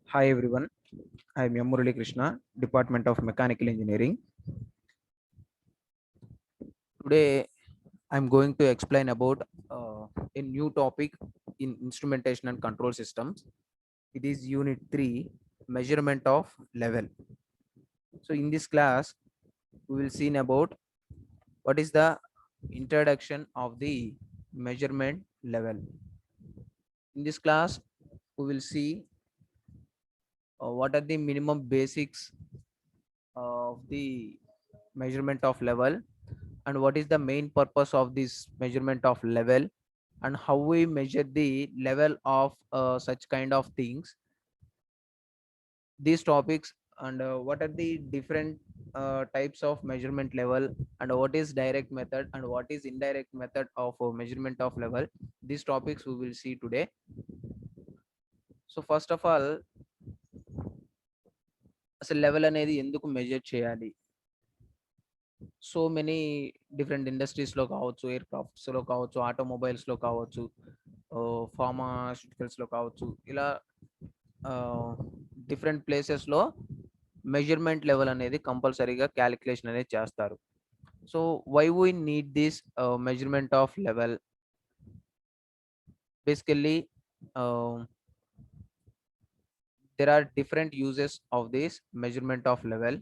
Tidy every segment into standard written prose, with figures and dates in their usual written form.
Hi everyone, I am M. Murali Krishna, Department of Mechanical Engineering. Today I am going to explain about a new topic in instrumentation and control systems. It is Unit 3, Measurement of Level. So in this class, we will see about what is the introduction of the measurement level. In this class, we will see what are the minimum basics of the measurement of level and what is the main purpose of this measurement of level and how we measure the level of such kind of things, these topics, and what are the different types of measurement level, and what is direct method and what is indirect method of measurement of level. These topics we will see today. So first of all, అసలు level అనేది ఎందుకు measure చేయాలి? So many different ఇండస్ట్రీస్లో కావచ్చు, air క్రాఫ్ట్స్లో కావచ్చు, ఆటోమొబైల్స్లో కావచ్చు, ఫార్మాస్యూటికల్స్లో కావచ్చు, ఇలా different ప్లేసెస్లో మెజర్మెంట్ లెవెల్ అనేది కంపల్సరీగా క్యాలిక్యులేషన్ అనేది చేస్తారు. So why we need this measurement of level? Basically there are different uses of this measurement of level.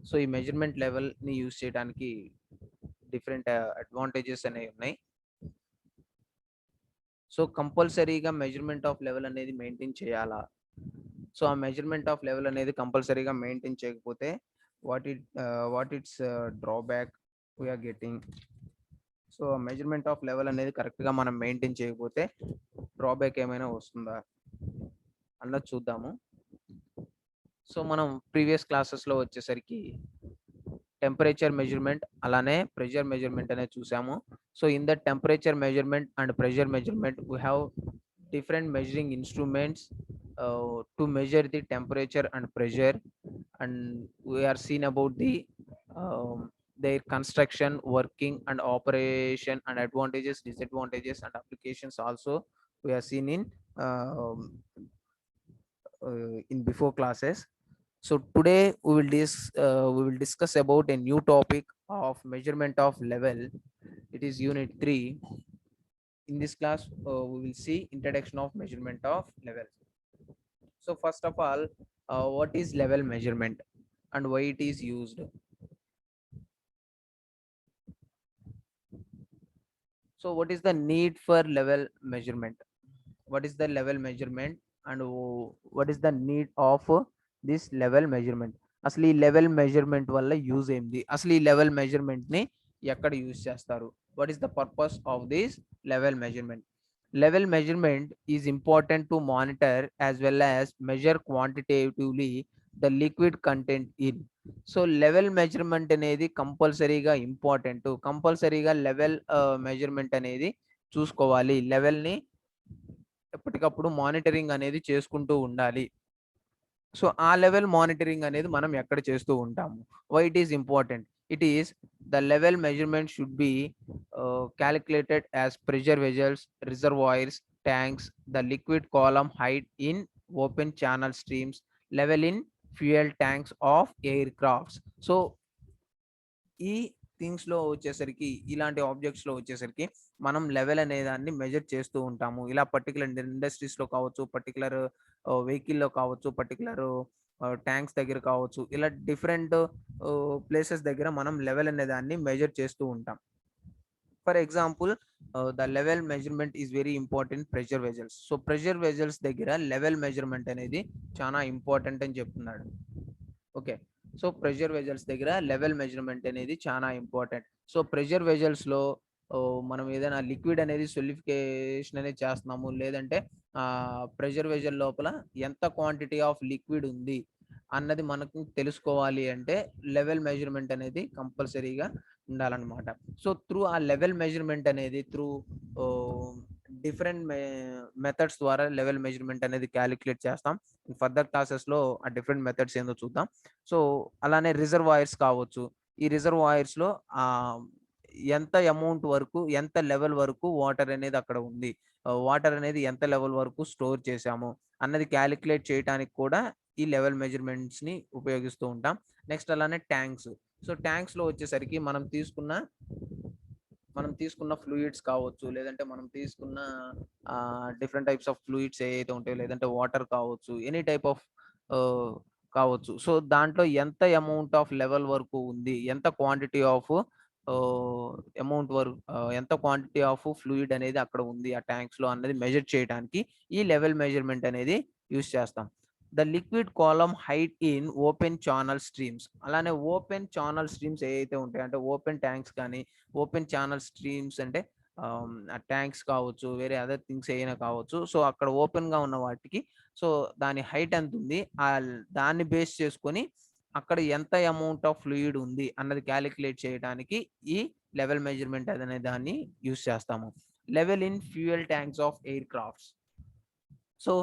So ఈ మెజర్మెంట్ లెవెల్ని యూజ్ చేయడానికి డిఫరెంట్ అడ్వాంటేజెస్ అనేవి ఉన్నాయి. సో కంపల్సరీగా మెజర్మెంట్ ఆఫ్ లెవెల్ అనేది మెయింటైన్ చేయాలా? సో ఆ మెజర్మెంట్ ఆఫ్ లెవెల్ అనేది కంపల్సరీగా మెయింటైన్ చేయకపోతే what its drawback we are getting? So measurement of level అనేది కరెక్ట్గా మనం మెయింటైన్ చేయకపోతే డ్రాబ్యాక్ ఏమైనా వస్తుందా అన్నది చూద్దాము. సో మనం ప్రీవియస్ క్లాసెస్లో వచ్చేసరికి టెంపరేచర్ మెజర్మెంట్ అలానే ప్రెషర్ మెజర్మెంట్ అనేది చూసాము. So in the temperature measurement and pressure measurement we have different measuring instruments to measure the temperature and pressure, and we are seen about the their construction, working and operation, and advantages, disadvantages and applications also we are seen in before classes. So today we will discuss about a new topic of measurement of level. It is unit 3. In this class we will see introduction of measurement of level. So first of all, what is level measurement and why it is used? So what is the need for level measurement? What is the level measurement and what is the need of this level measurement? అసలు ఈ level measurement వల్ల use ఏంది? అసలు ఈ level measurement ని ఎక్కడ use చేస్తారు? What is the purpose of this level measurement? Level measurement is important to monitor as well as measure quantitatively the liquid content in. So level measurement అనేది కంపల్సరీగా important. కంపల్సరీగా level measurement అనేది చూసుకోవాలి. లెవెల్ని ఎప్పటికప్పుడు మానిటరింగ్ అనేది చేసుకుంటూ ఉండాలి. సో ఆ లెవెల్ మానిటరింగ్ అనేది మనం ఎక్కడ చేస్తూ ఉంటాము? Why it is important? It is the level measurement should be calculated as pressure vessels, reservoirs, tanks, the liquid column height in open channel streams, level in fuel tanks of aircrafts. So ఈ things లో వచ్చేసరికి, ఇలాంటి objects లో వచ్చేసరికి మనం level అనే దాన్ని measure చేస్తూ ఉంటాము. ఇలా పర్టికులర్ ఇండస్ట్రీస్ లో కావచ్చు, పర్టికులర్ వెహికల్లో కావచ్చు, పర్టికులర్ ట్యాంక్స్ దగ్గర కావచ్చు, ఇలా డిఫరెంట్ ప్లేసెస్ దగ్గర మనం లెవెల్ అనే దాన్ని మెజర్ చేస్తూ ఉంటాం. For example, the level measurement is very important pressure vessels. So pressure vessels దగ్గర లెవెల్ మెజర్మెంట్ అనేది చాలా ఇంపార్టెంట్ అని చెప్తున్నాడు. ఓకే, సో ప్రెషర్ వెజల్స్ దగ్గర లెవెల్ మెజర్మెంట్ అనేది చాలా ఇంపార్టెంట్. సో ప్రెషర్ వెజల్స్ లో మనం ఏదైనా లిక్విడ్ అనేది సొలిఫికేషన్ అనేది చేస్తున్నాము, లేదంటే ప్రెషర్ వెజల్ లోపల ఎంత క్వాంటిటీ ఆఫ్ లిక్విడ్ ఉంది అన్నది మనకు తెలుసుకోవాలి అంటే లెవెల్ మెజర్మెంట్ అనేది కంపల్సరీగా ఉండాలన్నమాట. సో త్రూ ఆ లెవెల్ మెజర్మెంట్ అనేది త్రూ డిఫరెంట్ మెథడ్స్ ద్వారా లెవెల్ మెజర్మెంట్ అనేది క్యాలిక్యులేట్ చేస్తాం. ఫర్దర్ క్లాసెస్ లో ఆ డిఫరెంట్ మెథడ్స్ ఏందో చూద్దాం. సో అలానే రిజర్వాయర్స్ కావచ్చు. ఈ రిజర్వాయర్స్ లో ఎంత అమౌంట్ వరకు, ఎంత లెవెల్ వరకు వాటర్ అనేది అక్కడ ఉంది, వాటర్ అనేది ఎంత లెవెల్ వరకు స్టోర్ చేసాము అన్నది క్యాలిక్యులేట్ చేయడానికి కూడా ఈ లెవెల్ మెజర్మెంట్స్ని ఉపయోగిస్తూ ఉంటాం. నెక్స్ట్ అలానే ట్యాంక్స్. సో ట్యాంక్స్లో వచ్చేసరికి మనం తీసుకున్న ఫ్లూయిడ్స్ కావచ్చు, లేదంటే మనం తీసుకున్న డిఫరెంట్ టైప్స్ ఆఫ్ ఫ్లూయిడ్స్ ఏవైతే ఉంటాయో, లేదంటే వాటర్ కావచ్చు, ఎనీ టైప్ ఆఫ్ కావచ్చు. సో దాంట్లో ఎంత అమౌంట్ ఆఫ్ లెవెల్ వరకు ఉంది, ఎంత క్వాంటిటీ ఆఫ్ ఎంత క్వాంటిటీ ఆఫ్ ఫ్లూయిడ్ అనేది అక్కడ ఉంది ఆ ట్యాంక్స్ లో అన్నది మెజర్ చేయడానికి ఈ లెవెల్ మెజర్మెంట్ అనేది యూస్ చేస్తాం. The liquid column height in open channel streams. అలానే ఓపెన్ ఛానల్ స్ట్రీమ్స్ ఏవైతే ఉంటాయి అంటే ఓపెన్ ట్యాంక్స్ కానీ ఓపెన్ ఛానల్ స్ట్రీమ్స్ అంటే ట్యాంక్స్ కావచ్చు, వేరే అదర్ థింగ్స్ ఏమైనా కావచ్చు. సో అక్కడ ఓపెన్ గా ఉన్న వాటికి సో దాని హైట్ ఎంత ఉంది దాన్ని బేస్ చేసుకొని అక్కడ ఎంత అమౌంట్ ఆఫ్ ఫ్లూయిడ్ ఉంది అన్నది క్యాలిక్యులేట్ చేయడానికి ఈ లెవెల్ మెజర్మెంట్ అనే దాన్ని యూస్ చేస్తాము. Level in fuel tanks of air crafts. So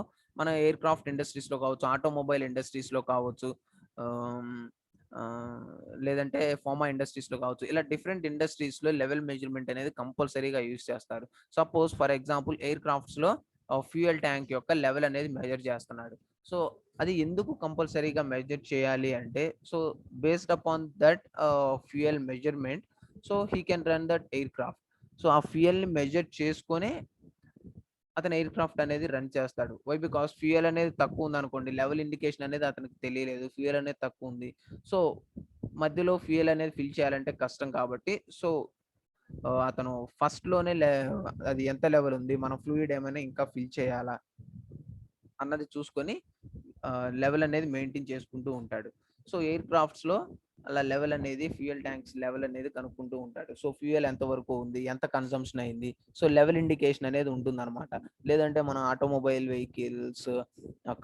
మన ఎయిర్ క్రాఫ్ట్ ఇండస్ట్రీస్ లో కావచ్చు, ఆటోమొబైల్ ఇండస్ట్రీస్ లో కావచ్చు, లేదంటే ఫార్మా ఇండస్ట్రీస్ లో కావచ్చు, ఇలా డిఫరెంట్ ఇండస్ట్రీస్ లో లెవెల్ మెజర్మెంట్ అనేది కంపల్సరీగా యూస్ చేస్తారు. Suppose for example air crafts లో ఫ్యూయల్ ట్యాంక్ యొక్క లెవెల్ అనేది మెజర్ చేస్తున్నాడు. సో అది ఎందుకు కంపల్సరీగా మెజర్ చేయాలి అంటే so based upon that fuel measurement so he can run that air craft. So ఆ ఫ్యూయల్ ని మెజర్ చేసుకొని అతను ఎయిర్ క్రాఫ్ట్ అనేది రన్ చేస్తాడు. వై బికాస్ ఫ్యూయల్ అనేది తక్కువ ఉంది అనుకోండి, లెవెల్ ఇండికేషన్ అనేది అతనికి తెలియలేదు, ఫ్యూయల్ అనేది తక్కువ ఉంది. సో మధ్యలో ఫ్యూయల్ అనేది ఫిల్ చేయాలంటే కష్టం కాబట్టి సో అతను ఫస్ట్ లోనే అది ఎంత లెవెల్ ఉంది, మనం ఫ్లూయిడ్ ఏమైనా ఇంకా ఫిల్ చేయాలా అన్నది చూసుకొని లెవెల్ అనేది మెయింటైన్ చేసుకుంటూ ఉంటాడు. సో ఎయిర్ క్రాఫ్ట్స్ లో అలా లెవెల్ అనేది ఫ్యూయల్ ట్యాంక్స్ లెవెల్ అనేది కనుక్కుంటూ ఉంటాడు. సో ఫ్యూయల్ ఎంత వరకు ఉంది, ఎంత కన్సంప్షన్ అయింది, సో లెవెల్ ఇండికేషన్ అనేది ఉంటుంది అనమాట. లేదంటే మన ఆటోమొబైల్ వెహికల్స్,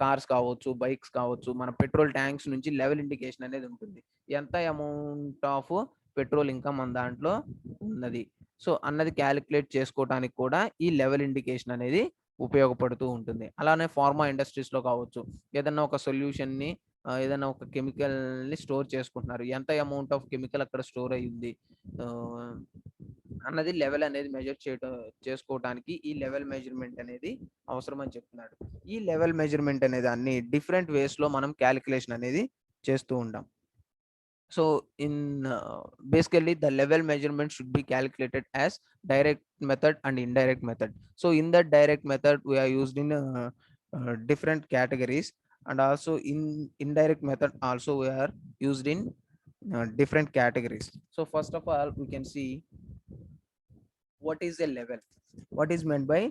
కార్స్ కావచ్చు, బైక్స్ కావచ్చు, మన పెట్రోల్ ట్యాంక్స్ నుంచి లెవెల్ ఇండికేషన్ అనేది ఉంటుంది. ఎంత అమౌంట్ ఆఫ్ పెట్రోల్ ఇంకా మన దాంట్లో ఉన్నది సో అన్నది క్యాలిక్యులేట్ చేసుకోవడానికి కూడా ఈ లెవెల్ ఇండికేషన్ అనేది ఉపయోగపడుతూ ఉంటుంది. అలానే ఫార్మా ఇండస్ట్రీస్ లో కావచ్చు, ఏదన్నా ఒక సొల్యూషన్ ని ఏదైనా ఒక కెమికల్ ని స్టోర్ చేసుకుంటున్నారు, ఎంత అమౌంట్ ఆఫ్ కెమికల్ అక్కడ స్టోర్ అయ్యింది అన్నది లెవెల్ అనేది మెజర్ చేసుకోవడానికి ఈ లెవెల్ మెజర్మెంట్ అనేది అవసరం అని చెప్తున్నాడు. ఈ లెవెల్ మెజర్మెంట్ అనేది అన్ని డిఫరెంట్ వేస్ లో మనం క్యాలిక్యులేషన్ అనేది చేస్తూ ఉంటాం. So in basically the level measurement should be calculated as direct method and indirect method. So in that direct method we are used in different categories, and also in indirect method also we are used in different categories. So first of all we can see what is a level. What is meant by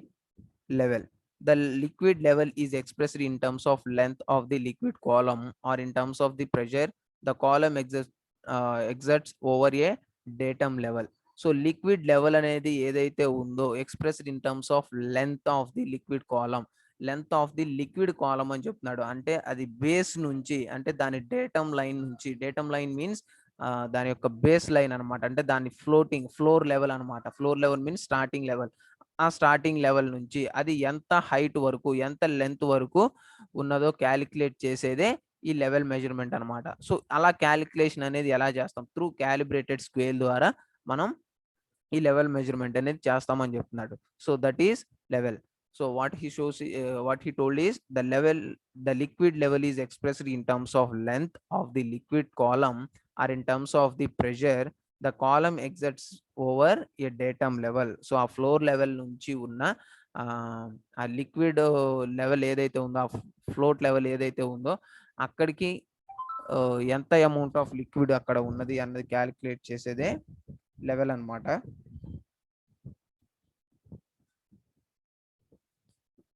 level? The liquid level is expressed in terms of length of the liquid column or in terms of the pressure the column exerts over a datum level. So liquid level అనేది ఏదైతే ఉందో expressed in terms of length of the liquid column. Length of the liquid column అని చెప్తున్నాడు. అంటే అది base నుంచి అంటే దాని డేటమ్ లైన్ నుంచి, డేటమ్ లైన్ మీన్స్ దాని యొక్క బేస్ లైన్ అనమాట. అంటే దాని ఫ్లోర్ లెవెల్ అనమాట. Floor level means starting level. ఆ స్టార్టింగ్ లెవెల్ నుంచి అది ఎంత హైట్ వరకు, ఎంత లెంత్ వరకు ఉన్నదో క్యాలిక్యులేట్ చేసేదే ఈ లెవెల్ మెజర్మెంట్ అనమాట. సో అలా క్యాలిక్యులేషన్ అనేది ఎలా చేస్తాం? త్రూ క్యాలిబ్రేటెడ్ స్కేల్ ద్వారా మనం ఈ లెవెల్ మెజర్మెంట్ అనేది చేస్తామని చెప్తున్నాడు. So that is level. So what he told is the liquid level is expressed in terms of length of the liquid column or in terms of the pressure the column exerts over a datum level. So ఆ floor level నుంచి ఉన్న ఆ liquid level ఏదైతే ఉందో, ఆ float level ఏదైతే ఉందో అక్కడికి ఎంత అమౌంట్ ఆఫ్ లిక్విడ్ అక్కడ ఉన్నది అన్నది క్యాలిక్యులేట్ చేసేదే లెవెల్ అన్నమాట.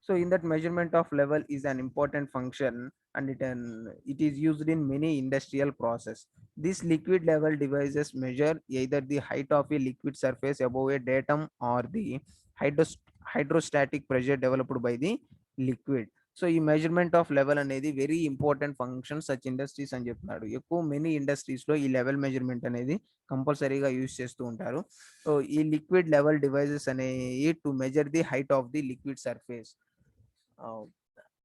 So in that measurement of level is an important function and it is used in many industrial process. This liquid level devices measure either the height of a liquid surface above a datum or the hydrostatic pressure developed by the liquid. So ఈ measurement of level అనేది very important function such industries అని చెప్తున్నాడు. ఎక్కువ many industries లో ఈ level measurement అనేది కంపల్సరీగా use చేస్తూ ఉంటారు. సో ఈ లిక్విడ్ లెవెల్ డివైజెస్ అనేవి to measure the height of the liquid surface.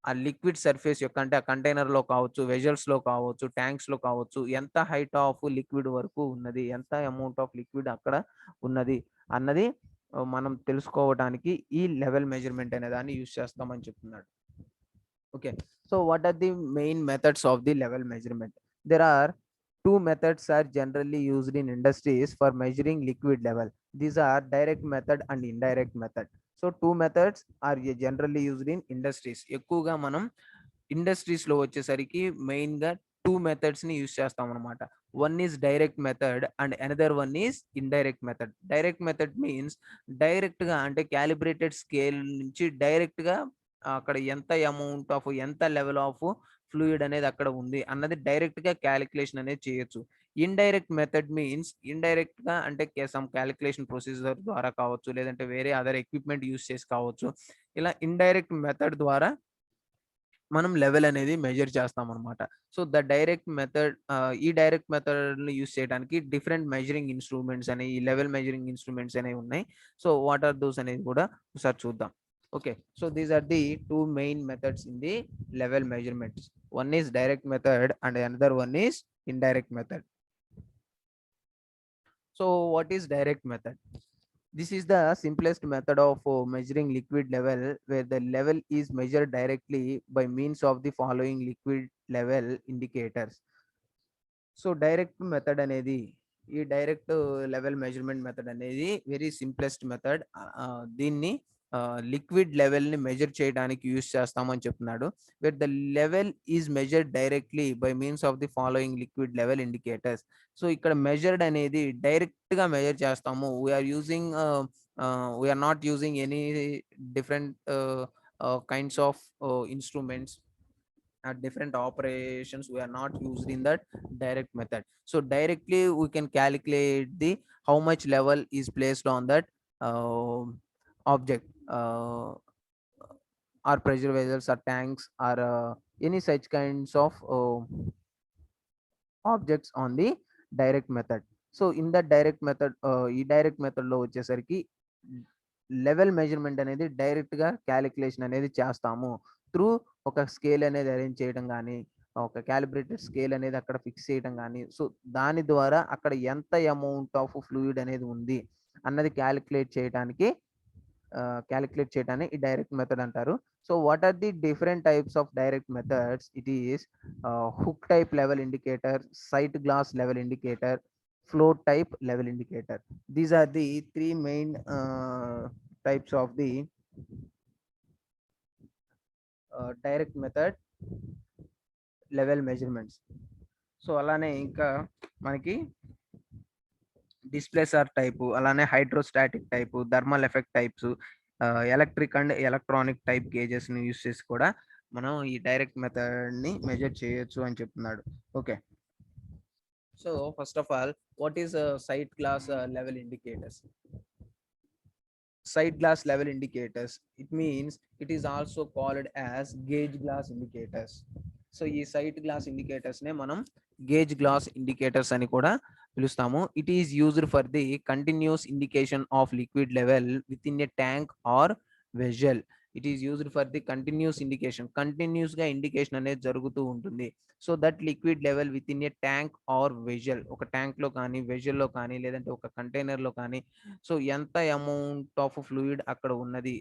ఆ లిక్విడ్ సర్ఫేస్ యొక్క అంటే ఆ కంటైనర్ లో కావచ్చు, వెజల్స్ లో కావచ్చు, ట్యాంక్స్ లో కావచ్చు, ఎంత హైట్ ఆఫ్ లిక్విడ్ వరకు ఉన్నది, ఎంత అమౌంట్ ఆఫ్ లిక్విడ్ అక్కడ ఉన్నది అన్నది మనం తెలుసుకోవడానికి ఈ లెవెల్ మెజర్మెంట్ అనే దాన్ని యూజ్ చేస్తామని చెప్తున్నాడు. Okay, so what are the main methods of the level measurement? There are two methods are generally used in industries for measuring liquid level. These are direct method and indirect method. So two methods are generally used in industries. ఎక్కువగా మనం industries లో వచ్చేసరికి main గా two methods ని use చేస్తాం అనమాట. One is direct method and another one is indirect method. Direct method means direct గా అంటే క్యాలిబ్రేటెడ్ స్కేల్ నుంచి డైరెక్ట్ గా అక్కడ ఎంత అమౌంట్ ఆఫ్ ఎంత లెవెల్ ఆఫ్ ఫ్లూయిడ్ అనేది అక్కడ ఉంది అన్నది డైరెక్ట్ గా క్యాలిక్యులేషన్ అనేది చేయొచ్చు. ఇండైరెక్ట్ మెథడ్ మీన్స్ ఇండైరెక్ట్ గా అంటే సమ్ క్యాలిక్యులేషన్ ప్రొసీజర్ ద్వారా కావచ్చు, లేదంటే వేరే అదర్ ఎక్విప్మెంట్ యూస్ చేసి కావచ్చు. ఇలా ఇండైరెక్ట్ మెథడ్ ద్వారా మనం లెవెల్ అనేది మెజర్ చేస్తాం అనమాట. సో ద డైరెక్ట్ మెథడ్, ఈ డైరెక్ట్ మెథడ్ యూస్ చేయడానికి డిఫరెంట్ మెజరింగ్ ఇన్స్ట్రుమెంట్స్ అని, ఈ లెవెల్ మెజరింగ్ ఇన్స్ట్రుమెంట్స్ అనేవి ఉన్నాయి. సో వాట్ ఆర్ దోస్ అనేది కూడా ఒకసారి చూద్దాం. Okay, so these are the two main methods in the level measurements. One is direct method and another one is indirect method. So what is direct method? This is the simplest method of measuring liquid level, where the level is measured directly by means of the following liquid level indicators. So direct method అనేది, ఈ direct level measurement method అనేది very simplest method. దీన్ని liquid level ని measure చేయడానికి use చేస్తామని చెప్తున్నాడు. Where the level is measured directly by means of the following liquid level indicators. So ఇక్కడ measured అనేది డైరెక్ట్ గా మెజర్ చేస్తాము. We are using we are not using any different kinds of instruments at different operations. We are not used in that direct method. So directly we can calculate the how much level is placed on that object, or pressure vessels or tanks or any such kinds of objects on the direct method. So in that direct method, ఈ direct method లో వచ్చేసరికి level measurement అనేది direct గా calculation అనేది చేస్తాము through ఒక scale అనేది arrange చేయడం కానీ, ఒక క్యాలిబ్రేటెడ్ స్కేల్ అనేది అక్కడ ఫిక్స్ చేయడం కానీ. సో దాని ద్వారా అక్కడ ఎంత అమౌంట్ ఆఫ్ ఫ్లూయిడ్ అనేది ఉంది అన్నది క్యాలిక్యులేట్ చేయడానికి ఈ డైరెక్ట్ మెథడ్ అంటారు. So what are the different types of direct methods? It is hook type level indicator, sight glass level indicator, float type level indicator. These are the three main types of the direct method level measurements. So అలానే ఇంకా మనకి డిస్ప్లేసర్ type, అలానే hydrostatic type, thermal effect types, electric and electronic type gauges ని use చేసి కూడా మనం ఈ direct method ని మెజర్ చేయొచ్చు అని చెప్తున్నాడు. Okay, so first of all, what is a sight glass level indicators? Sight glass level indicators, it means it is also called as gauge glass indicators. So ఈ sight glass indicators నే మనం gauge glass indicators అని కూడా పిలుస్తాము. It is used for the continuous indication of liquid level within a tank or vessel. It is used for the continuous indication, continuous గా indication అనేది జరుగుతూ ఉంటుంది. So that liquid level within a tank or vessel, ఒక tank లో కానీ vessel లో కానీ లేదంటే ఒక కంటైనర్ లో కానీ, సో ఎంత అమౌంట్ ఆఫ్ ఫ్లూయిడ్ అక్కడ ఉన్నది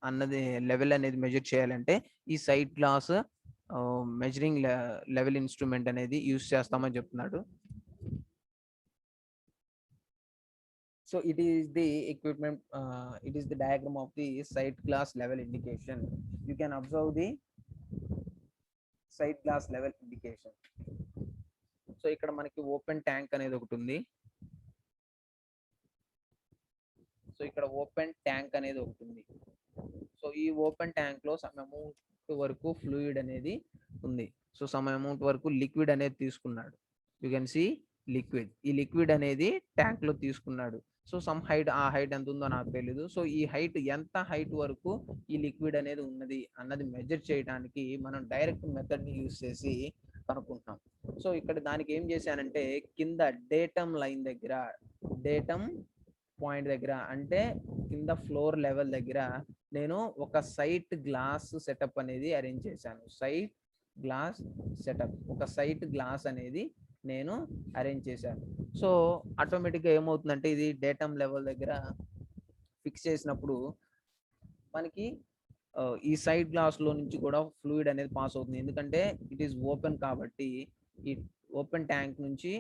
అన్నది లెవెల్ అనేది మెజర్ చేయాలంటే ఈ sight glass measuring level instrument అనేది యూస్ చేస్తామని చెప్తున్నాడు. So it is the equipment, it is the diagram of the sight glass level indication. You can observe the sight glass level indication. So ఇక్కడ మనకి open tank అనేది ఒకటి ఉంది. So ఇక్కడ open tank అనేది ఒకటి ఉంది. సో ఈ ఓపెన్ ట్యాంక్ లో సమ్ అమౌంట్ వరకు ఫ్లూయిడ్ అనేది ఉంది. సో సమ్ అమౌంట్ వరకు లిక్విడ్ అనేది తీసుకున్నాడు. యూ కెన్ సి లిక్విడ్, ఈ లిక్విడ్ అనేది ట్యాంక్ లో తీసుకున్నాడు. సో సమ్ హైట్, ఆ హైట్ ఎంత ఉందో నాకు తెలీదు. సో ఈ హైట్, ఎంత హైట్ వరకు ఈ లిక్విడ్ అనేది ఉన్నది అన్నది మెజర్ చేయడానికి మనం డైరెక్ట్ మెథడ్ ని యూస్ చేసి కనుక్కుంటున్నాం. సో ఇక్కడ దానికి ఏం చేశానంటే, కింద డేటమ్ లైన్ దగ్గర, డేటమ్ పాయింట్ దగ్గర అంటే కింద ఫ్లోర్ లెవెల్ దగ్గర నేను ఒక సైట్ గ్లాస్ సెటప్ అనేది అరేంజ్ చేశాను. సైట్ గ్లాస్ సెటప్, ఒక సైట్ గ్లాస్ అనేది నేను అరేంజ్ చేశాను. సో ఆటోమేటిక్గా ఏమవుతుందంటే, ఇది డేటమ్ లెవెల్ దగ్గర ఫిక్స్ చేసినప్పుడు మనకి ఈ సైడ్ గ్లాస్ లో నుంచి కూడా ఫ్లూయిడ్ అనేది పాస్ అవుతుంది, ఎందుకంటే ఇట్ ఈస్ ఓపెన్ కాబట్టి. ఈ ఓపెన్ ట్యాంక్ నుంచి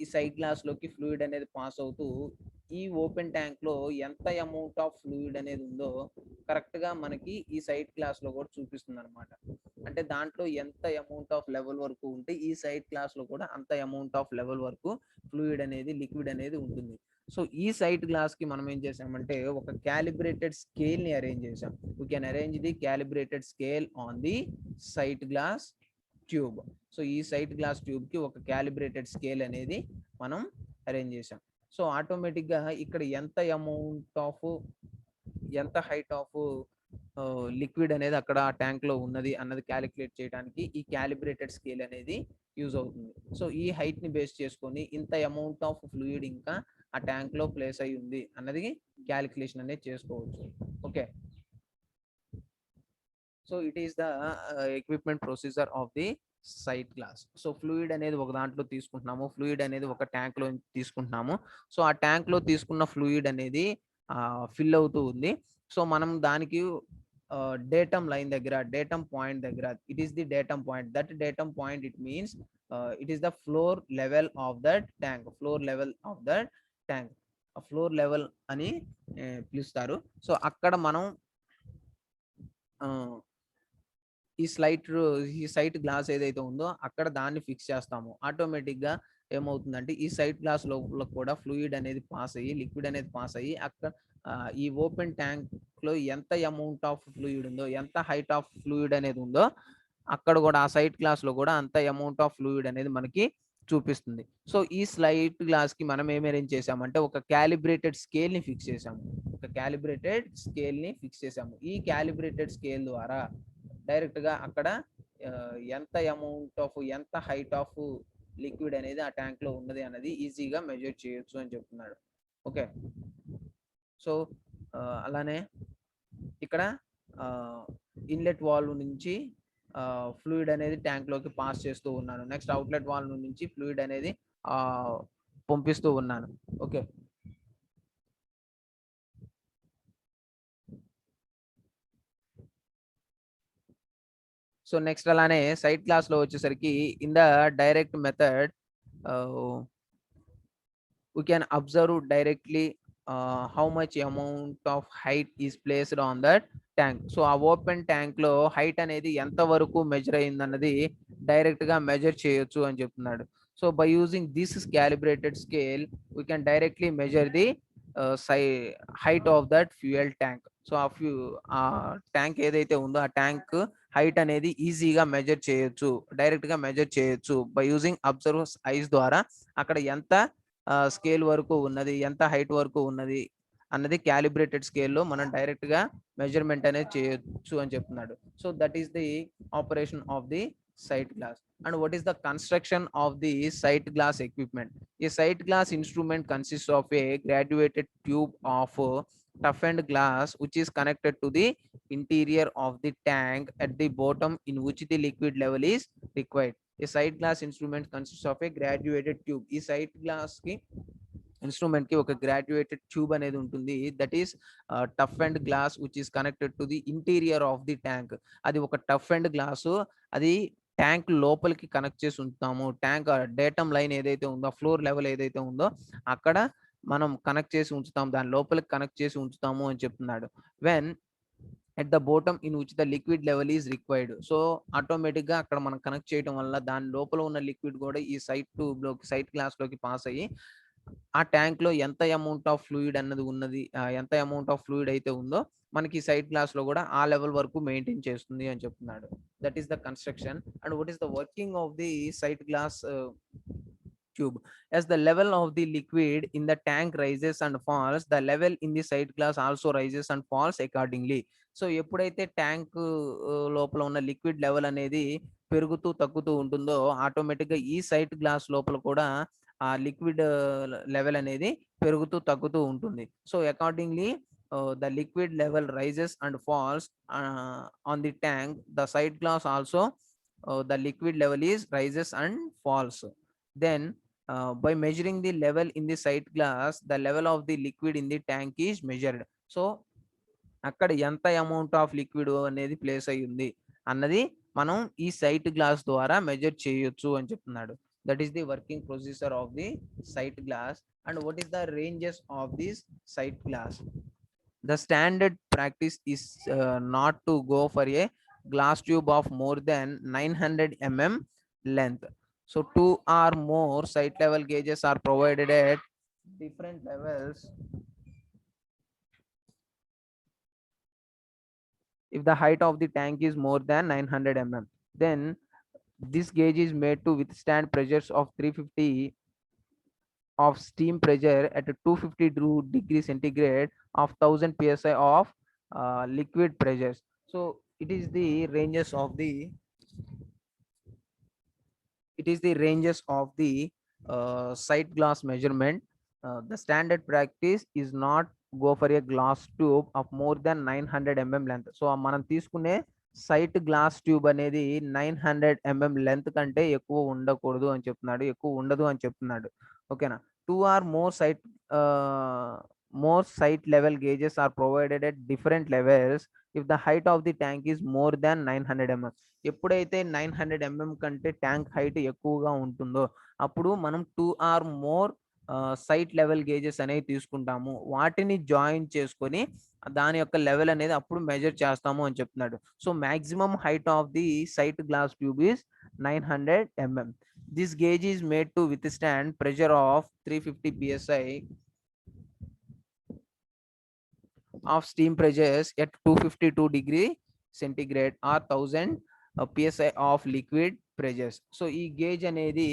ఈ సైడ్ గ్లాస్ లోకి ఫ్లూయిడ్ అనేది పాస్ అవుతూ ఈ ఓపెన్ ట్యాంక్ లో ఎంత అమౌంట్ ఆఫ్ ఫ్లూయిడ్ అనేది ఉందో కరెక్ట్ గా మనకి ఈ సైడ్ గ్లాస్ లో కూడా చూపిస్తుంది అనమాట. అంటే దాంట్లో ఎంత అమౌంట్ ఆఫ్ లెవెల్ వరకు ఉంటే ఈ సైడ్ గ్లాస్ లో కూడా అంత అమౌంట్ ఆఫ్ లెవెల్ వరకు ఫ్లూయిడ్ అనేది లిక్విడ్ అనేది ఉంటుంది. సో ఈ సైడ్ గ్లాస్ కి మనం ఏం చేసామంటే ఒక క్యాలిబ్రేటెడ్ స్కేల్ ని అరేంజ్ చేసాం. We can arrange the calibrated scale on the side glass tube. So ఈ సైడ్ గ్లాస్ ట్యూబ్ కి ఒక క్యాలిబ్రేటెడ్ స్కేల్ అనేది మనం అరేంజ్ చేసాం. సో ఆటోమేటిక్ గా ఇక్కడ ఎంత అమౌంట్ ఆఫ్ ఎంత హైట్ ఆఫ్ లిక్విడ్ అనేది అక్కడ ట్యాంక్ లో ఉన్నది అన్నది క్యాలిక్యులేట్ చేయడానికి ఈ క్యాలిబ్రేటెడ్ స్కేల్ అనేది యూజ్ అవుతుంది. సో ఈ హైట్ ని బేస్ చేసుకొని ఇంత అమౌంట్ ఆఫ్ ఫ్లూయిడ్ ఇంకా ఆ ట్యాంక్ లో ప్లేస్ అయి ఉంది అన్నది క్యాలిక్యులేషన్ అనేది చేసుకోవచ్చు. Okay, so it is the equipment procedure of the side glass. So fluid అనేది ఒక దాంట్లో తీసుకుంటున్నాము, ఫ్లూయిడ్ అనేది ఒక ట్యాంక్ లో తీసుకుంటున్నాము. సో ఆ ట్యాంక్ లో తీసుకున్న ఫ్లూయిడ్ అనేది ఫిల్ అవుతూ ఉంది. సో మనం దానికి డేటమ్ లైన్ దగ్గర, డేటమ్ పాయింట్ దగ్గర, it is the datum point. That datum point it means it is the floor level of that tank. Floor level of that tank, floor level అని పిలుస్తారు. So అక్కడ మనం ఈ sight glass ఏదైతే ఉందో అక్కడ దాన్ని ఫిక్స్ చేస్తాము. ఆటోమేటిక్ గా ఏమవుతుందంటే ఈ సైట్ గ్లాస్ లోపల కూడా ఫ్లూయిడ్ అనేది పాస్ అయ్యి, లిక్విడ్ అనేది పాస్ అయ్యి అక్కడ ఈ ఓపెన్ ట్యాంక్ లో ఎంత అమౌంట్ ఆఫ్ ఫ్లూయిడ్ ఉందో, ఎంత హైట్ ఆఫ్ ఫ్లూయిడ్ అనేది ఉందో అక్కడ కూడా ఆ సైట్ గ్లాస్ లో కూడా అంత అమౌంట్ ఆఫ్ ఫ్లూయిడ్ అనేది మనకి చూపిస్తుంది. సో ఈ స్లైట్ గ్లాస్ కి మనం ఏం అరేంజ్ చేసామంటే ఒక క్యాలిబ్రేటెడ్ స్కేల్ ని ఫిక్స్ చేసాము. ఒక క్యాలిబ్రేటెడ్ స్కేల్ ని ఫిక్స్ చేసాము. ఈ క్యాలిబ్రేటెడ్ స్కేల్ ద్వారా డైరెక్ట్ గా అక్కడ ఎంత అమౌంట్ ఆఫ్, ఎంత హైట్ ఆఫ్ లిక్విడ్ అనేది ఆ ట్యాంక్ లో ఉన్నది అనేది ఈజీగా మెజర్ చేయొచ్చు అని చెప్తున్నాడు. ఓకే, సో అలానే ఇక్కడ ఇన్లెట్ వాల్వ్ నుంచి ఫ్లూయిడ్ అనేది ట్యాంక్ లోకి పాస్ చేస్తూ ఉన్నాను. నెక్స్ట్ అవుట్లెట్ వాల్వ్ నుంచి ఫ్లూయిడ్ అనేది పంపిస్తూ ఉన్నాను. ఓకే, సో నెక్స్ట్ అలానే సైడ్ క్లాస్ లో వచ్చేసరికి in the direct method we can observe directly how much amount of height is placed on that tank. So ఆ ఓపెన్ ట్యాంక్ లో హైట్ అనేది ఎంత వరకు మెజర్ అయింది అన్నది డైరెక్ట్ గా మెజర్ చేయొచ్చు అని చెప్తున్నాడు. So by using this calibrated scale we can directly measure the height of that fuel tank. So ఆ ట్యాంక్ ఏదైతే ఉందో ఆ ట్యాంక్ హైట్ అనేది ఈజీగా మెజర్ చేయొచ్చు, డైరెక్ట్ గా మెజర్ చేయొచ్చు బై యూజింగ్ అబ్జర్వ్ ఐస్ ద్వారా. అక్కడ ఎంత స్కేల్ వరకు ఉన్నది, ఎంత హైట్ వరకు ఉన్నది అన్నది క్యాలిబ్రేటెడ్ స్కేల్లో మనం డైరెక్ట్ గా మెజర్మెంట్ అనేది చేయొచ్చు అని చెప్తున్నాడు. So that is the operation of the sight glass. And what is the construction of the sight glass equipment? ఈ sight glass instrument consist of a graduated tube of toughened glass which is connected to the interior of the tank at the bottom in which the liquid level is required. A side glass instrument consists of a graduated tube. ఈ side glass కి instrument కి ఒక graduated tube అనేది ఉంటుంది. That is tough and glass which is connected to the interior of the tank. అది ఒక tough and glass, అది tank లోపలికి కనెక్ట్ చేసి ఉంచుతాము. ట్యాంక్ డేటమ్ లైన్ ఏదైతే ఉందో, ఫ్లోర్ లెవెల్ ఏదైతే ఉందో అక్కడ మనం కనెక్ట్ చేసి ఉంచుతాం, దాని లోపలికి కనెక్ట్ చేసి ఉంచుతాము అని చెప్తున్నాడు. When at the bottom in which the liquid level is required. So automatic గా అక్కడ మనం కనెక్ట్ చేయడం వల్ల దాని లోపల ఉన్న లిక్విడ్ కూడా ఈ సైట్ ట్యూబ్ లోకి, సైట్ గ్లాస్ లోకి పాస్ అయ్యి ఆ ట్యాంక్ లో ఎంత అమౌంట్ ఆఫ్ ఫ్లూయిడ్ అన్నది ఉన్నది, ఎంత అమౌంట్ ఆఫ్ ఫ్లూయిడ్ అయితే ఉందో మనకి సైట్ గ్లాస్ లో కూడా ఆ లెవెల్ వరకు మెయింటైన్ చేస్తుంది అని చెప్తున్నాడు. That is the construction. And what is the working of the sight glass tube? As the level of the liquid in the tank rises and falls, the level in the side glass also rises and falls accordingly. So ఎప్పుడైతే tank లోపల ఉన్న liquid level అనేది పెరుగుతూ తగ్గుతూ ఉంటుందో automatic గా ఈ sight glass లోపల కూడా ఆ లిక్విడ్ లెవెల్ అనేది పెరుగుతూ తగ్గుతూ ఉంటుంది. So accordingly the liquid level rises and falls on the tank. The side glass also the liquid level is rises and falls. Then by measuring the level in the side glass, the level of the liquid in the tank is measured. So అక్కడ ఎంత amount of liquid అనేది place అయ్యి ఉంది అన్నది మనం ఈ sight glass ద్వారా measure చేయొచ్చు అని చెప్తున్నాడు. That is the working procedure of the sight glass. And what is the ranges of this sight glass? The standard practice is not to go for a glass tube of more than 900 mm length. So two or more site level gauges are provided at different levels. If the height of the tank is more than 900 mm, then this gauge is made to withstand pressures of 350 of steam pressure at 252 degrees centigrade of 1000 psi of liquid pressures. So it is the ranges of the site glass measurement. The standard practice is not go for a glass tube of more than 900 mm length. So మనం తీసుకునే site glass tube అనేది 900 mm length కంటే ఎక్కువ ఉండకూడదు అని చెప్తున్నాడు, ఎక్కువ ఉండదు అని చెప్తున్నాడు. ఓకేనా? Two or more site level gauges are provided at different levels if the height of the tank is more than 900 mm. ఎప్పుడైతే 900 mm కంటే ట్యాంక్ హైట్ ఎక్కువగా ఉంటుందో అప్పుడు మనం 2 or more sight level gauges అనేవి తీసుకుంటాము. వాటిని జాయిన్ చేసుకొని దాని యొక్క లెవెల్ అనేది అప్పుడు మెజర్ చేస్తాము అని చెప్తున్నాడు. So maximum height of the sight glass tube is 900 mm. This gauge is made to withstand pressure of 350 psi of steam pressures at 252 degree centigrade or 1000 psi of liquid pressures. So ఈ gauge అనేది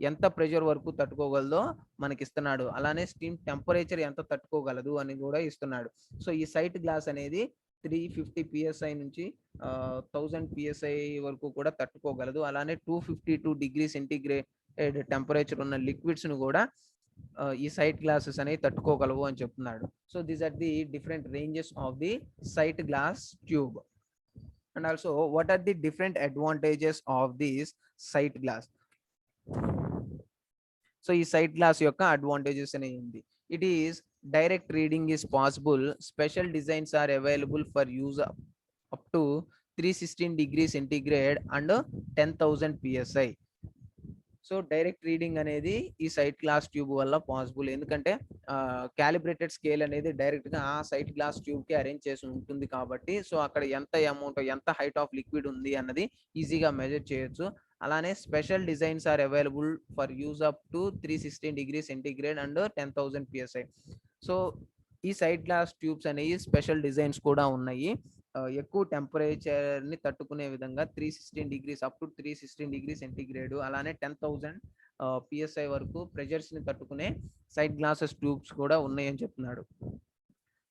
ఎంత pressure వరకు తట్టుకోగలదో మనకి ఇస్తున్నాడు, అలానే steam temperature ఎంత తట్టుకోగలదు అని కూడా ఇస్తున్నాడు. సో ఈ సైట్ గ్లాస్ అనేది 350 PSI నుంచి 1000 PSI వరకు కూడా తట్టుకోగలదు. అలానే 252 డిగ్రీ సెంటిగ్రేడ్ టెంపరేచర్ ఉన్న లిక్విడ్స్ ను కూడా ఈ సైట్ గ్లాసెస్ అనేవి తట్టుకోగలవు అని చెప్తున్నాడు. So these are the different ranges of the sight glass tube. And also what are the different advantages of this sight glass? So ఈ సైట్ గ్లాస్ యొక్క అడ్వాంటేజెస్ అనేవి ఉంది. It is direct reading is possible. Special designs are available for use up to 316 degrees centigrade and 10,000 psi. So direct reading అనేది ఈ sight glass tube వల్ల possible. ఎందుకంటే calibrated scale అనేది direct గా ఆ సైట్ గ్లాస్ ట్యూబ్ కి arrange చేసి ఉంటుంది కాబట్టి సో అక్కడ ఎంత అమౌంట్, ఎంత హైట్ ఆఫ్ లిక్విడ్ ఉంది అన్నది ఈజీగా మెజర్ చేయొచ్చు. అలానే special designs are available for use up to 316 degree centigrade and 10,000 PSI. So ఈ సైట్ గ్లాస్ ట్యూబ్స్ అనేవి స్పెషల్ డిజైన్స్ కూడా ఉన్నాయి. ఎక్కువ టెంపరేచర్ ని తట్టుకునే విధంగా 316 degrees up to 316 degree centigrade అలానే 10,000 PSI వరకు ప్రెషర్స్ ని తట్టుకునే సైట్ గ్లాసెస్ ట్యూబ్స్ కూడా ఉన్నాయని చెప్తున్నాడు.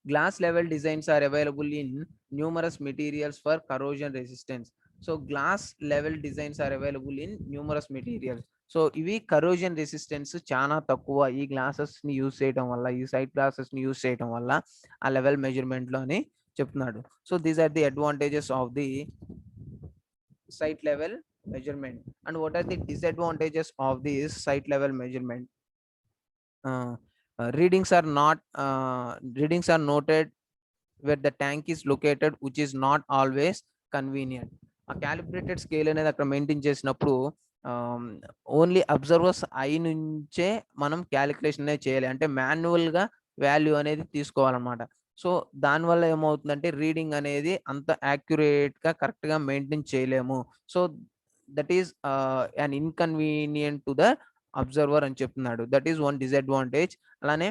Glass level designs are available in numerous materials for corrosion resistance. So glass level designs are available in numerous materials. So ఇవి corrosion resistance చాలా తక్కువ ఈ గ్లాసెస్ ని యూజ్ చేయడం వల్ల, ఈ సైట్ గ్లాసెస్ ని యూజ్ చేయడం వల్ల ఆ లెవెల్ మెజర్మెంట్ లోని చెప్తున్నాడు. So these are the advantages of the sight level measurement. And what are the disadvantages of this sight level measurement? readings are noted where the tank is located, which is not always convenient. A calibrated scale అనేది అక్కడ maintain చేసినప్పుడు only observers I నుంచే మనం calculation అనేది చేయాలి, అంటే manual గా value అనేది తీసుకోవాలన్నమాట. సో దానివల్ల ఏమవుతుందంటే రీడింగ్ అనేది అంత యాక్యురేట్ గా కరెక్ట్ గా మెయింటైన్ చేయలేము. So that is an inconvenient to the observer అని చెప్తున్నాడు. That is one disadvantage. అలానే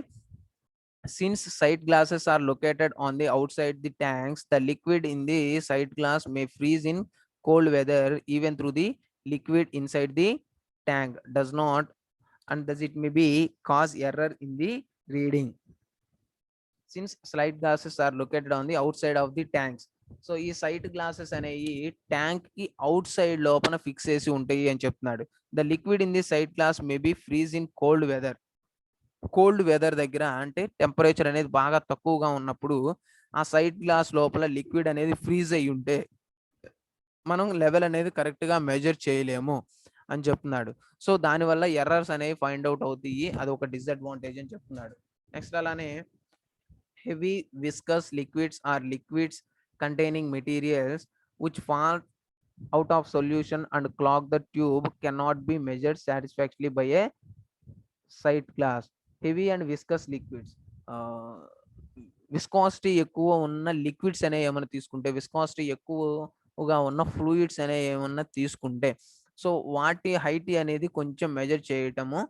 since sight glasses are located on the outside the tanks, the liquid in the sight glass may freeze in cold weather even through the liquid inside the tank does not, and thus it may be cause error in the reading. Since sight glasses are located on the outside of the tanks, so ఈ sight glasses అనేవి tank కి outside లోపల fix చేసి ఉంటాయి అని చెప్తున్నాడు. The liquid in the sight glass may be freeze in cold weather. Cold weather దగ్గర అంటే టెంపరేచర్ అనేది బాగా తక్కువగా ఉన్నప్పుడు ఆ సైట్ గ్లాస్ లోపల లిక్విడ్ అనేది ఫ్రీజ్ అయ్యి ఉంటే మనం లెవెల్ అనేది కరెక్ట్ గా మెజర్ చేయలేము అని చెప్తున్నాడు. సో దానివల్ల ఎర్రర్స్ అనేవి ఫైండ్ అవుట్ అవుతాయి, అది ఒక డిసడ్వాంటేజ్ అని చెప్తున్నాడు. నెక్స్ట్ అలానే heavy viscous liquids or liquids containing materials which fall out of solution and clog the tube cannot be measured satisfactorily by a sight glass. Heavy and viscous liquids, viscosity ఎక్కువ ఉన్న liquids అనేవి ఏమైనా తీసుకుంటే, viscosity ఎక్కువగా ఉన్న fluids అనేవి ఏమన్నా తీసుకుంటే, సో వాటి హైట్ అనేది కొంచెం మెజర్ చేయటము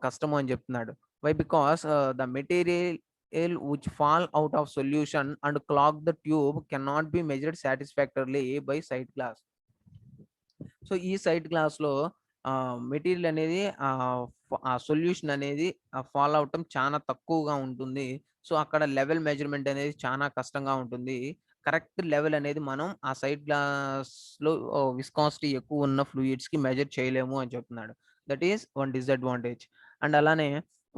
కష్టము అని చెప్తున్నాడు. Why because the material which fall out of solution and clog the tube can not be measured satisfactorily by sight glass. So ఈ సైట్ గ్లాస్లో మెటీరియల్ అనేది ఆ సొల్యూషన్ అనేది ఫాల్ అవటం చాలా తక్కువగా ఉంటుంది. సో అక్కడ లెవెల్ మెజర్మెంట్ అనేది చాలా కష్టంగా ఉంటుంది. కరెక్ట్ లెవెల్ అనేది మనం ఆ సైడ్ గ్లాస్లో విస్కాసిటీ ఎక్కువ ఉన్న ఫ్లూయిడ్స్కి మెజర్ చేయలేము అని చెప్తున్నాడు. That is one disadvantage. And అలానే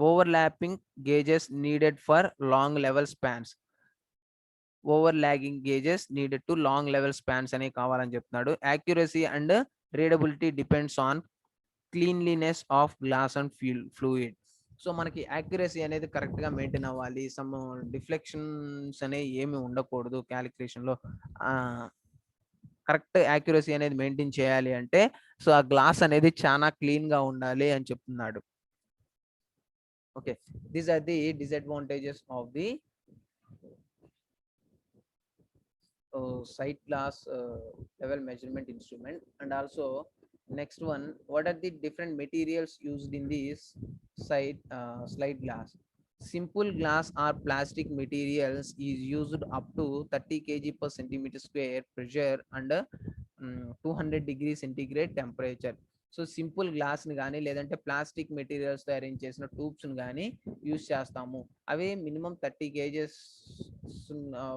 overlapping gauges needed for long level spans. Overlapping gauges needed to long level spans అనేవి కావాలని చెప్తున్నాడు. Accuracy and readability depends on cleanliness of glass and fluid. So మనకి accuracy అనేది కరెక్ట్గా maintain అవ్వాలి. Some deflections అనేవి ఏమి ఉండకూడదు క్యాలిక్యులేషన్లో. కరెక్ట్ యాక్యురసీ అనేది మెయింటైన్ చేయాలి అంటే సో ఆ గ్లాస్ అనేది చాలా క్లీన్గా ఉండాలి అని చెప్తున్నాడు. Okay, these are the disadvantages of the sight glass level measurement instrument. And also next one, what are the different materials used in this slide glass? Simple glass or plastic materials is used up to 30 kg per centimeter square pressure under 200 degrees centigrade temperature. So simple గ్లాస్ని కానీ లేదంటే plastic మెటీరియల్స్తో arrange చేసిన ట్యూబ్స్ని కానీ use చేస్తాము. అవి minimum 30 kgs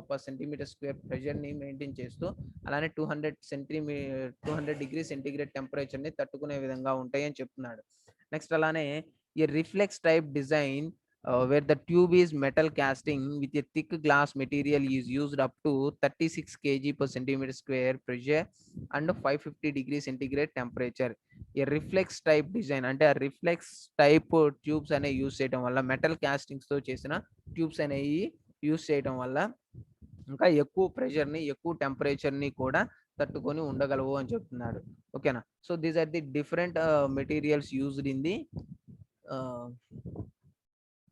per centimeter square ప్రెషర్ని maintain చేస్తూ అలానే 200 డిగ్రీ సెంటీగ్రేడ్ టెంపరేచర్ని తట్టుకునే విధంగా ఉంటాయి అని చెప్తున్నాడు. నెక్స్ట్ అలానే ఈ reflex type design where the tube is metal casting with a thick glass material is used up to 36 kg per centimeter square pressure and 550 degree centigrade temperature. A reflex type design అంటే ఆ reflex type tubes అనేవి use చేయడం వల్ల, metal కాస్టింగ్స్తో చేసిన tubes అనేవి use చేయడం వల్ల ఇంకా ఎక్కువ ప్రెషర్ని ఎక్కువ టెంపరేచర్ని కూడా తట్టుకొని ఉండగలవు అని చెప్తున్నాడు. ఓకేనా. So these are the different materials used in the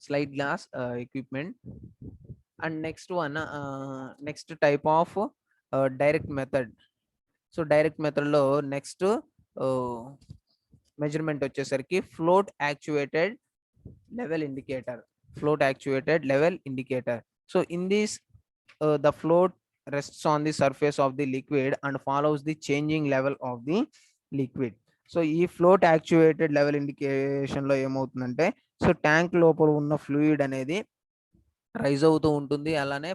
slide glass equipment. And next one, next type of direct method. So direct method lo next measurement వచ్చేసరికి float actuated level indicator. Float actuated level indicator. So in this the float rests on the surface of the liquid and follows the changing level of the liquid. So ఈ float actuated level ఇండికేషన్లో ఏమవుతుందంటే, so tank లోపల ఉన్న fluid అనేది rise అవుతూ ఉంటుంది, అలానే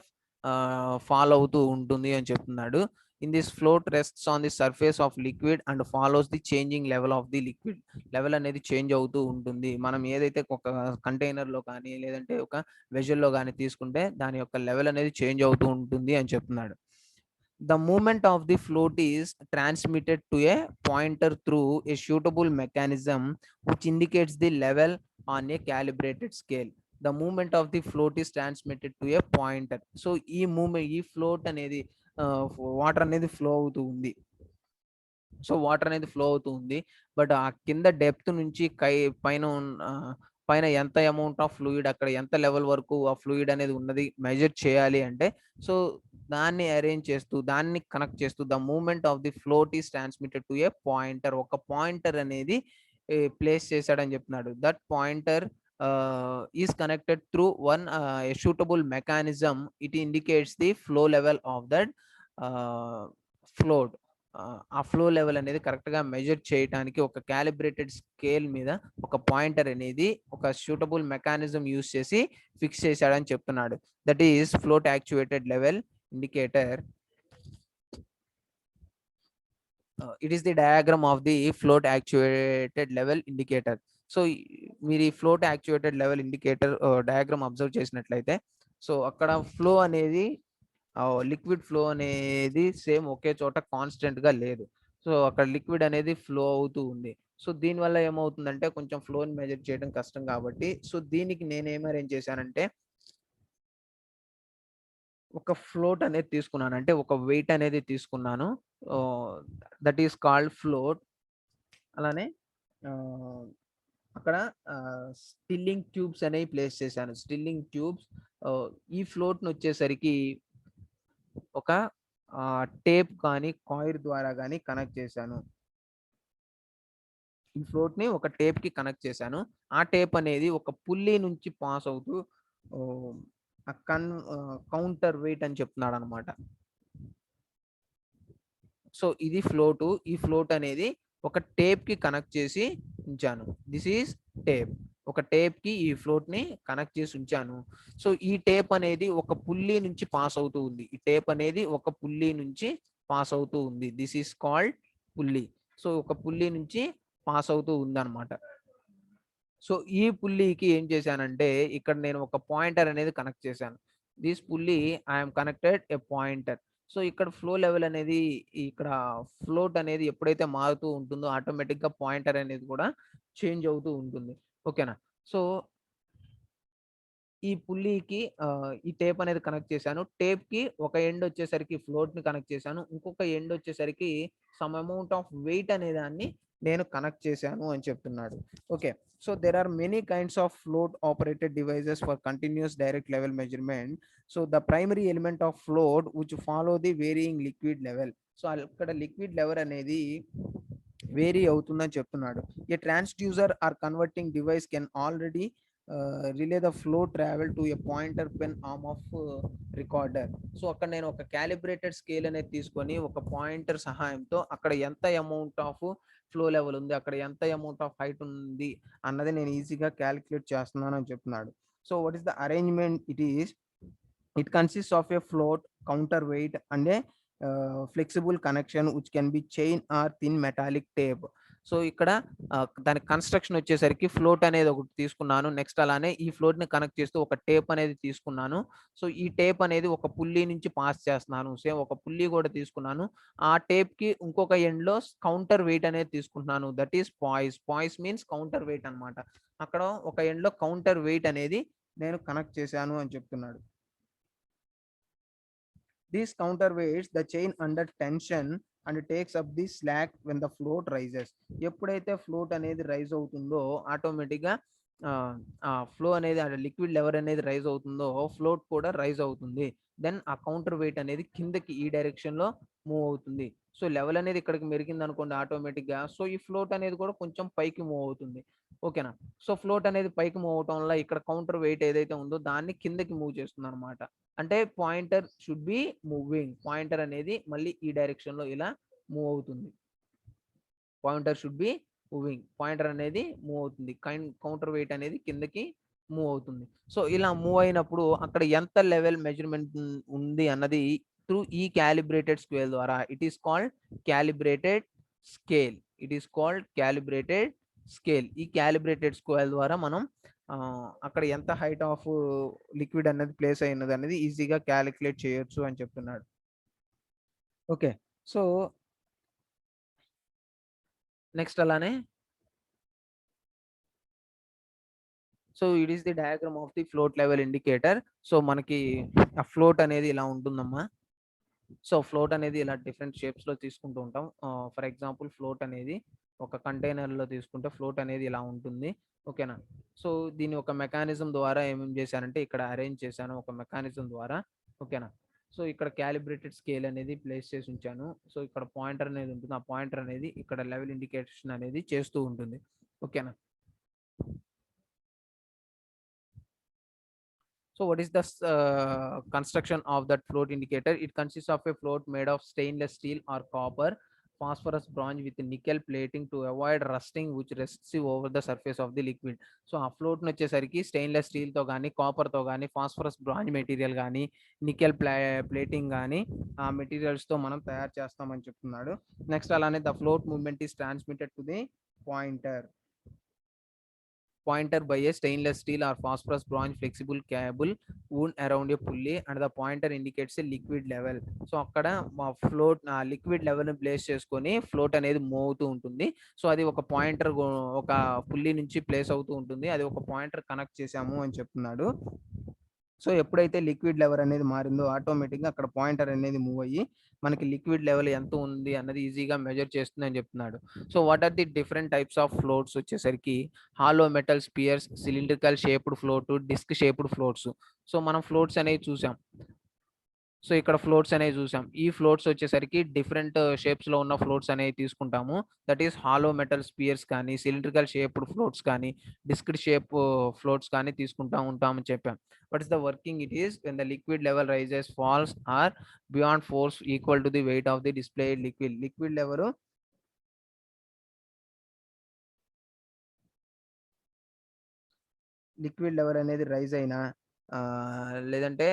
fall అవుతూ ఉంటుంది అని చెప్తున్నాడు. In this float rests on the surface of liquid and follows the changing level of the liquid. Level అనేది చేంజ్ అవుతూ ఉంటుంది. మనం ఏదైతే ఒక కంటైనర్లో కానీ లేదంటే ఒక వెజల్లో కానీ తీసుకుంటే దాని యొక్క లెవెల్ అనేది చేంజ్ అవుతూ ఉంటుంది అని చెప్తున్నాడు. The movement of the float is transmitted to a pointer through a suitable mechanism which indicates the level on a calibrated scale. The movement of the float is transmitted to a pointer. So ఈ moment, ఈ float అనేది water అనేది flow అవుతూ ఉంది. So water అనేది flow అవుతూ ఉంది, but ఆ కింద డెప్త్ నుంచి పైన ఎంత అమౌంట్ ఆఫ్ ఫ్లూయిడ్, అక్కడ ఎంత లెవెల్ వరకు ఆ ఫ్లూయిడ్ అనేది ఉన్నది మెజర్ చేయాలి అంటే, సో దాన్ని అరేంజ్ చేస్తూ దాన్ని కనెక్ట్ చేస్తూ the movement of the float is transmitted to a pointer. ఒక పాయింటర్ అనేది ప్లేస్ చేశాడని చెప్తున్నాడు. That pointer is connected through one suitable mechanism. It indicates the flow level of that float. ఆ flow level అనేది కరెక్ట్గా measure చేయడానికి ఒక calibrated scale మీద ఒక పాయింటర్ అనేది ఒక సూటబుల్ మెకానిజం యూజ్ చేసి ఫిక్స్ చేశాడని చెప్తున్నాడు. That is float actuated level indicator. It is the diagram of the float actuated level indicator. So మీరు ఈ float actuated level indicator diagram observe చేసినట్లయితే, సో అక్కడ ఫ్లో అనేది లిక్విడ్ ఫ్లో అనేది same ఒకే చోట కాన్స్టెంట్ గా లేదు. సో అక్కడ లిక్విడ్ అనేది ఫ్లో అవుతూ ఉంది. సో దీనివల్ల ఏమవుతుందంటే కొంచెం ఫ్లోని మెజర్ చేయడం కష్టం కాబట్టి, సో దీనికి నేనేం అరేంజ్ చేశానంటే ఒక ఫ్లోట్ అనేది తీసుకున్నాను, అంటే ఒక వెయిట్ అనేది తీసుకున్నాను, దట్ ఈస్ కాల్డ్ ఫ్లోట్. అలానే అక్కడ స్టిల్లింగ్ ట్యూబ్స్ అనేవి ప్లేస్ చేశాను. స్టిల్లింగ్ ట్యూబ్స్, ఈ ఫ్లోట్ని వచ్చేసరికి ఒక టేప్ కానీ కాయిర్ ద్వారా కానీ కనెక్ట్ చేశాను. ఈ ఫ్లోట్ ని ఒక టేప్ కి కనెక్ట్ చేశాను. ఆ టేప్ అనేది ఒక పుల్లీ నుంచి పాస్ అవుతూ కౌంటర్ వెయిట్ అని చెప్తున్నాడు అనమాట. సో ఇది ఫ్లోటు. ఈ ఫ్లోట్ అనేది ఒక టేప్ కి కనెక్ట్ చేసి ఉంచాను. This is tape. ఒక టేప్ కి ఈ ఫ్లోట్ ని కనెక్ట్ చేసి ఉంచాను. సో ఈ టేప్ అనేది ఒక పుల్లీ నుంచి పాస్ అవుతూ ఉంది. ఈ టేప్ అనేది ఒక పుల్లీ నుంచి పాస్ అవుతూ ఉంది. This is called pulley. So ఒక పుల్లీ నుంచి పాస్ అవుతూ ఉంది అనమాట. సో ఈ పుల్లీకి ఏం చేశానంటే ఇక్కడ నేను ఒక పాయింటర్ అనేది కనెక్ట్ చేశాను. This pulley I'm connected A pointer. So ఇక్కడ ఫ్లో లెవెల్ అనేది, ఇక్కడ ఫ్లోట్ అనేది ఎప్పుడైతే మారుతూ ఉంటుందో ఆటోమేటిక్ గా పాయింటర్ అనేది కూడా చేంజ్ అవుతూ ఉంటుంది. ఓకేనా? సో ఈ పుల్లీకి ఈ టేప్ అనేది కనెక్ట్ చేశాను. టేప్ కి ఒక ఎండ్ వచ్చేసరికి ఫ్లోట్ ని కనెక్ట్ చేశాను. ఇంకొక ఎండ్ వచ్చేసరికి సమ్ అమౌంట్ ఆఫ్ వెయిట్ అనే దాన్ని నేను కనెక్ట్ చేశాను అని చెప్తున్నాడు. Okay. So there are many kinds of float operated devices for continuous direct level measurement. So the primary element of float which follow the varying liquid level. So అక్కడ liquid level అనేది vary అవుతుందని చెప్తున్నాడు. A transducer or converting device can already relay the flow travel to a pointer pen arm of recorder. So అక్కడ నేను ఒక calibrated scale అనేది తీసుకొని ఒక పాయింటర్ సహాయంతో అక్కడ ఎంత అమౌంట్ ఆఫ్ ఫ్లో లెవెల్ ఉంది, అక్కడ ఎంత అమౌంట్ ఆఫ్ హైట్ ఉంది అన్నది నేను ఈజీగా క్యాలిక్యులేట్ చేస్తున్నాను అని చెప్తున్నాడు. So what is the arrangement? It consist of A float, counter weight and A flexible connection which can be chain are thin metallic tape. So ఇక్కడ దాని కన్స్ట్రక్షన్ వచ్చేసరికి ఫ్లోట్ అనేది ఒకటి తీసుకున్నాను. నెక్స్ట్ అలానే ఈ ఫ్లోట్ ని కనెక్ట్ చేస్తూ ఒక టేప్ అనేది తీసుకున్నాను. సో ఈ టేప్ అనేది ఒక పుల్లీ నుంచి పాస్ చేస్తున్నాను. సేమ్ ఒక పుల్లీ కూడా తీసుకున్నాను. ఆ టేప్ కి ఇంకొక ఎండ్ లో కౌంటర్ వెయిట్ అనేది తీసుకుంటున్నాను. That is poise. Poise means counter weight అనమాట. అక్కడ ఒక ఎండ్ లో కౌంటర్ వెయిట్ అనేది నేను కనెక్ట్ చేశాను అని చెప్తున్నాడు. These counterweights the chain under tension and takes up the slack when the float rises. ఎప్పుడైతే ఫ్లోట్ అనేది రైజ్ అవుతుందో ఆటోమేటిక్ గా ఫ్లో అనేది లిక్విడ్ లెవెల్ అనేది రైజ్ అవుతుందో ఫ్లోట్ కూడా రైజ్ అవుతుంది. దెన్ ఆ కౌంటర్ వెయిట్ అనేది కిందకి ఈ డైరెక్షన్ లో మూవ్ అవుతుంది. సో లెవెల్ అనేది ఇక్కడికి మెరిగింది అనుకోండి ఆటోమేటిక్ గా, సో ఈ ఫ్లోట్ అనేది కూడా కొంచెం పైకి మూవ్ అవుతుంది. ఓకేనా? సో ఫ్లోట్ అనేది పైకి మూవ్ అవటం వల్ల ఇక్కడ కౌంటర్ వెయిట్ ఏదైతే ఉందో దాన్ని కిందకి మూవ్ చేస్తుంది అనమాట. అంటే pointer should be moving. Pointer అనేది మళ్ళీ ఈ డైరెక్షన్ లో ఇలా మూవ్ అవుతుంది. Pointer should be moving. Pointer అనేది మూవ్ అవుతుంది. కౌంటర్ వెయిట్ అనేది కిందకి మూవ్ అవుతుంది. సో ఇలా మూవ్ అయినప్పుడు అక్కడ ఎంత లెవెల్ మెజర్మెంట్ ఉంది అన్నది త్రూ ఈ క్యాలిబ్రేటెడ్ స్కేల్ ద్వారా, it is called calibrated scale. It is called calibrated scale. ఈ క్యాలిబ్రేటెడ్ స్కేల్ ద్వారా మనం అక్కడ ఎంత హైట్ ఆఫ్ లిక్విడ్ అనేది ప్లేస్ అయినది అనేది ఈజీగా క్యాలిక్యులేట్ చేయొచ్చు అని చెప్తున్నాడు. ఓకే. సో నెక్స్ట్ అలానే so it is the diagram of the float level indicator. So మనకి ఆ ఫ్లోట్ అనేది ఇలా ఉంటుందమ్మా. సో ఫ్లోట్ అనేది ఇలా డిఫరెంట్ షేప్స్ లో తీసుకుంటూ ఉంటాం. ఫర్ ఎగ్జాంపుల్ ఫ్లోట్ అనేది ఒక కంటైనర్ లో తీసుకుంటే ఫ్లోట్ అనేది ఇలా ఉంటుంది. ఓకేనా? సో దీన్ని ఒక మెకానిజం ద్వారా ఏమేం చేశానంటే ఇక్కడ అరేంజ్ చేశాను ఒక మెకానిజం ద్వారా. ఓకేనా? సో ఇక్కడ క్యాలిబ్రేటెడ్ స్కేల్ అనేది ప్లేస్ చేసి ఉంచాను. సో ఇక్కడ పాయింటర్ అనేది ఉంటుంది. ఆ పాయింటర్ అనేది ఇక్కడ లెవెల్ ఇండికేషన్ అనేది చేస్తూ ఉంటుంది. ఓకేనా? So what is the construction of that float indicator? It consists of a float made of stainless steel or copper, phosphorus bronze with nickel plating to avoid rusting which rests over the surface of the liquid. So ఆ float ని వచ్చేసరికి stainless steel తో కానీ copper తో కానీ phosphorus bronze material కానీ nickel plating కానీ ఆ మెటీరియల్స్ తో మనం తయారు చేస్తామని చెప్తున్నాడు. నెక్స్ట్ అలానే the float movement is transmitted to the pointer by a stainless steel or phosphorus bronze flexible cable wound around a pulley and the pointer indicates a liquid level. So అక్కడ float liquid level ని place చేసుకొని float అనేది move అవుతూ ఉంటుంది. So అది ఒక pointer ఒక pulley నుంచి ప్లేస్ అవుతూ ఉంటుంది. అది ఒక పాయింటర్ కనెక్ట్ చేసాము అని చెప్తున్నాడు. సో ఎప్పుడైతే లిక్విడ్ లెవెల్ అనేది మారిందో ఆటోమేటిక్గా అక్కడ పాయింటర్ అనేది మూవ్ అయ్యి మనకి లిక్విడ్ లెవెల్ ఎంత ఉంది అన్నది ఈజీగా మెజర్ చేస్తుంది అని చెప్తున్నాడు. So what are the different types of floats వచ్చేసరికి hollow metal spheres, cylindrical shaped float, disc shaped floats. So మనం ఫ్లోట్స్ అనేవి చూసాం. సో ఇక్కడ ఫ్లోట్స్ అనేవి చూసాం. ఈ ఫ్లోట్స్ వచ్చేసరికి డిఫరెంట్ షేప్స్ లో ఉన్న ఫ్లోట్స్ అనేవి తీసుకుంటాము. That is hollow metal spheres కానీ, సిలిండ్రికల్ షేప్డ్ ఫ్లోట్స్ కానీ, డిస్క్డ్ షేప్ ఫ్లోట్స్ కానీ తీసుకుంటా ఉంటామని చెప్పాం. What is the working? It is when the liquid level rises, falls, or beyond force equal to the weight of the displayed liquid. Liquid level అనేది rise అయినా లేదంటే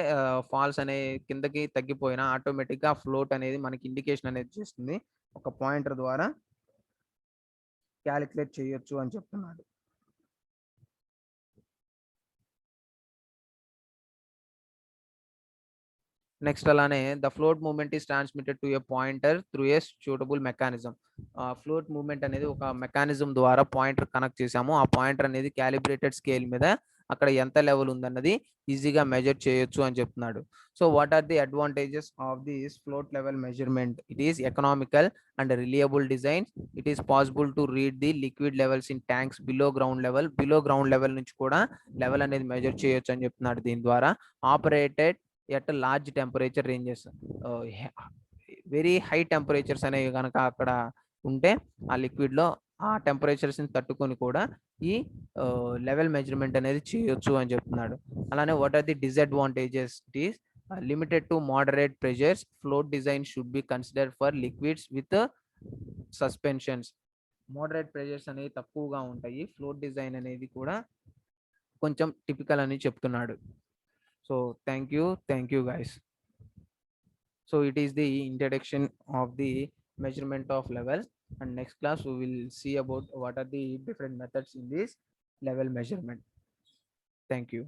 falls అనే కిందకి తగ్గిపోయినా ఆటోమేటిక్గా ఫ్లోట్ అనేది మనకి ఇండికేషన్ అనేది చేస్తుంది. ఒక పాయింటర్ ద్వారా క్యాలిక్యులేట్ చేయొచ్చు అని చెప్తున్నాడు. నెక్స్ట్ అలానే the float movement is transmitted to a pointer through a suitable mechanism. Float movement అనేది ఒక మెకానిజం ద్వారా పాయింటర్ కనెక్ట్ చేసాము. ఆ పాయింటర్ అనేది క్యాలిబ్రేటెడ్ స్కేల్ మీద అక్కడ ఎంత లెవెల్ ఉందన్నది ఈజీగా మెజర్ చేయొచ్చు అని చెప్తున్నాడు. So what are the advantages of this float level measurement? It is economical and reliable design. It is possible to read the liquid levels in tanks below ground level. Below ground level నుంచి కూడా level అనేది measure చేయొచ్చు అని చెప్తున్నాడు. దీని ద్వారా operated at large temperature ranges. Very high temperatures అనేవి కనుక అక్కడ ఉంటే ఆ లిక్విడ్ లో ఆ టెంపరేచర్స్ ని తట్టుకొని కూడా ఈ లెవెల్ మెజర్మెంట్ అనేది చేయొచ్చు అని చెప్తున్నాడు. అలానే what are the disadvantages? It is limited to moderate pressures. Float design should be considered for liquids with suspensions. Moderate pressures అనేవి తక్కువగా ఉంటాయి. ఫ్లోట్ డిజైన్ అనేది కూడా కొంచెం టిపికల్ అని చెప్తున్నాడు. So thank you guys. So it is the introduction of the measurement of level, and next class we will see about what are the different methods in this level measurement. Thank you.